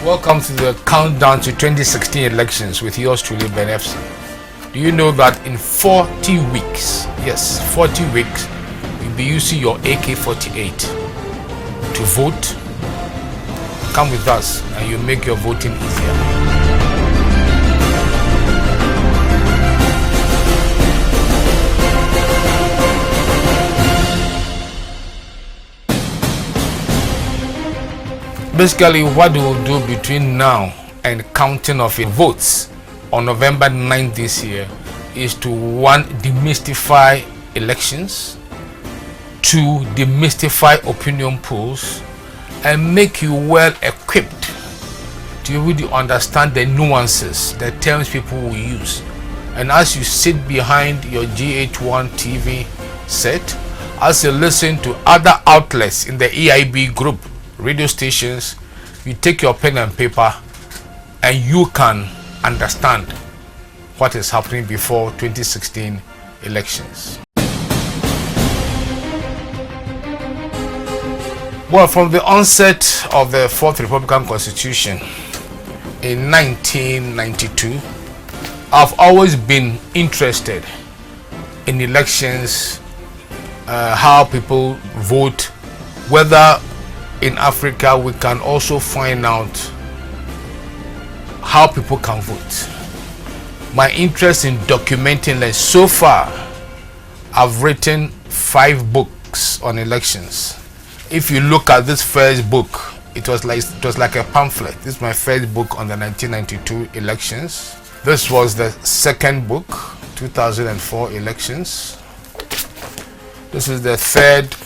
Welcome to the countdown to 2016 elections with yours truly, Ben Ephson. Do you know that in 40 weeks, yes, 40 weeks, you'll be using your AK-48 to vote? Come with us and you make your voting easier. Basically, what we will do between now and counting of votes on November 9th this year is to, one, demystify elections, two, demystify opinion polls, and make you well equipped to really understand the nuances, the terms people will use. And as you sit behind your GH1 TV set, as you listen to other outlets in the EIB group, radio stations, you take your pen and paper and you can understand what is happening before 2016 elections. Well, from the onset of the Fourth Republican Constitution in 1992, I've always been interested in elections, how people vote, whether in Africa we can also find out how people can vote. My interest in documenting, like, so far I've written 5 books on elections. If you look at this first book, it was like a pamphlet. This is my first book on the 1992 elections. This was the second book, 2004 elections. This is the third,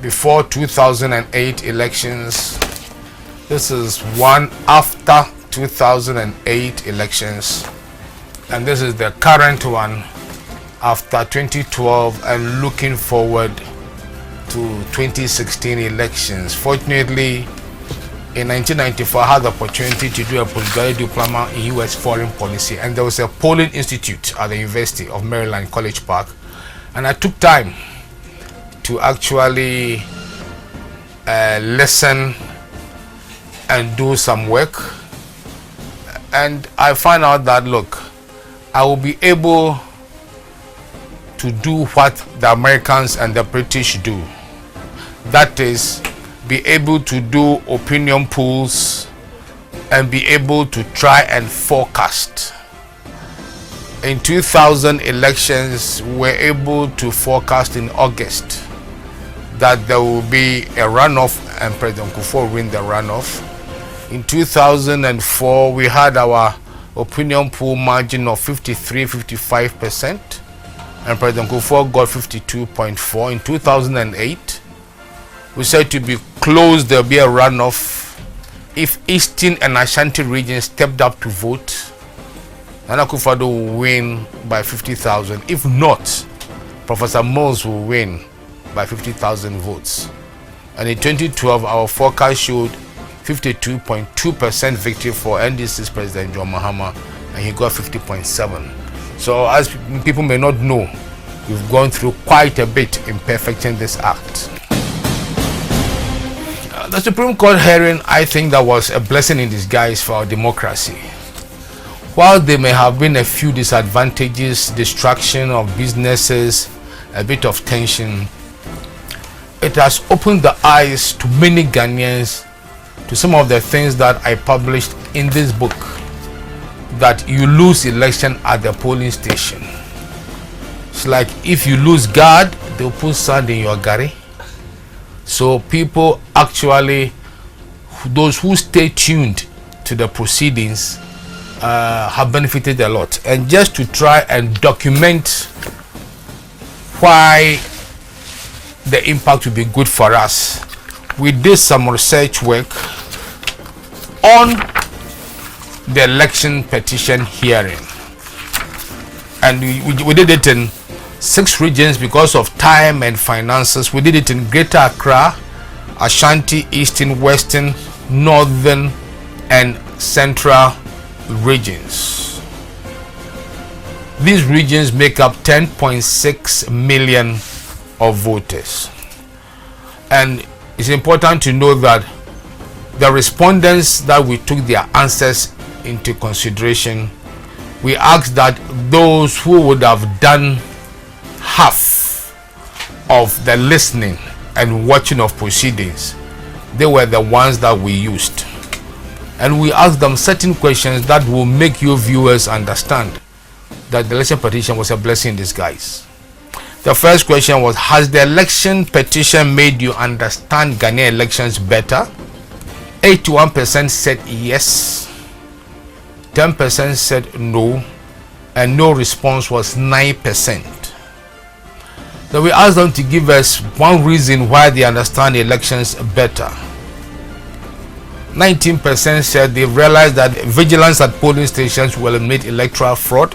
before 2008 elections. This is one after 2008 elections, and this is the current one after 2012 and looking forward to 2016 elections. Fortunately, in 1994 I had the opportunity to do a postgraduate diploma in US foreign policy, and there was a polling institute at the University of Maryland, College Park, and I took time to actually listen and do some work, and I find out that, look, I will be able to do what the Americans and the British do. That is, be able to do opinion polls and be able to try and forecast. In 2000 elections, we were able to forecast in August that there will be a runoff and President Kufuor will win the runoff. In 2004, we had our opinion poll margin of 53-55%, and President Kufuor got 52.4%. In 2008, we said to be close, there will be a runoff. If Eastern and Ashanti regions stepped up to vote, Nana Akufo-Addo will win by 50,000. If not, Professor Mills will win by 50,000 votes. And in 2012, our forecast showed 52.2% victory for NDC's President John Mahama, and he got 50.7%. So, as people may not know, we've gone through quite a bit in perfecting this act. The Supreme Court hearing, I think that was a blessing in disguise for our democracy. While there may have been a few disadvantages, distraction of businesses, a bit of tension, it has opened the eyes to many Ghanaians to some of the things that I published in this book, that you lose election at the polling station. It's like if you lose guard, they'll put sand in your gari. So people actually, those who stay tuned to the proceedings, have benefited a lot. And just to try and document why the impact will be good for us, we did some research work on the election petition hearing, and we did it in 6 regions because of time and finances. We did it in Greater Accra, Ashanti, Eastern, Western, Northern, and Central regions. These regions make up 10.6 million of voters, and it's important to know that the respondents that we took their answers into consideration, we asked that those who would have done half of the listening and watching of proceedings, they were the ones that we used. And we asked them certain questions that will make you viewers understand that the election petition was a blessing in disguise. The first question was, has the election petition made you understand Ghanaian elections better? 81% said yes, 10% said no, and no response was 9%. So we asked them to give us one reason why they understand the elections better. 19% said they realized that vigilance at polling stations will eliminate electoral fraud.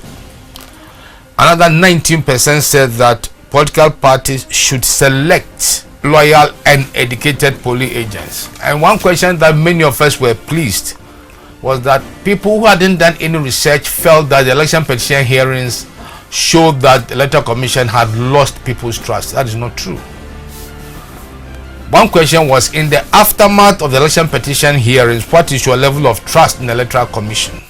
Another 19% said that political parties should select loyal and educated polling agents. And one question that many of us were pleased was that people who hadn't done any research felt that the election petition hearings showed that the Electoral Commission had lost people's trust. That is not true. One question was, in the aftermath of the election petition hearings, what is your level of trust in the Electoral Commission?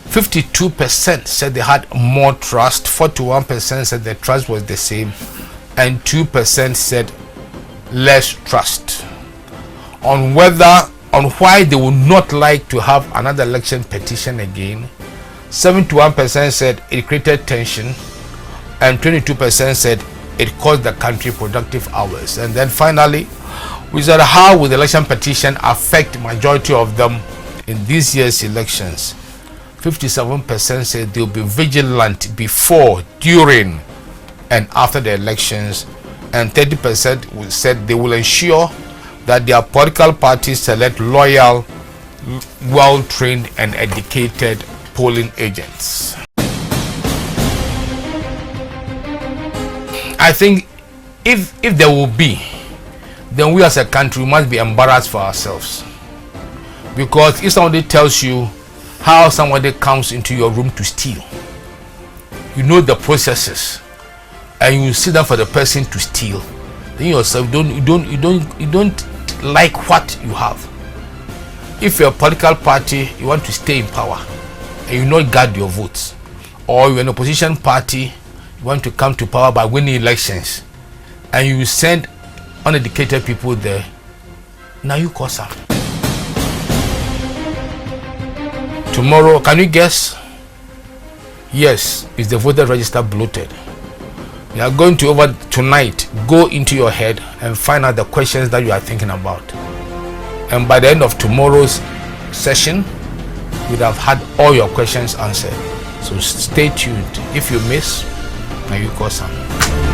52% said they had more trust, 41% said the trust was the same, and 2% said less trust. On why they would not like to have another election petition again, 71% said it created tension, and 22% said it cost the country productive hours. And then finally, we said, how will the election petition affect majority of them in this year's elections? 57% said they'll be vigilant before, during, and after the elections, and 30% said they will ensure that their political parties select loyal, well-trained, and educated polling agents. I think if there will be, then we as a country must be embarrassed for ourselves. Because if somebody tells you how somebody comes into your room to steal, you know the processes, and you sit down for the person to steal, then yourself you don't like what you have. If you're a political party, you want to stay in power and you not guard your votes, or you're an opposition party, you want to come to power by winning elections, and you send uneducated people there, now you cause harm. Tomorrow, can you guess? Yes, is the voter register bloated? You are going to tonight go into your head and find out the questions that you are thinking about, and by the end of tomorrow's session you'd have had all your questions answered. So stay tuned. If you miss, now you cause harm.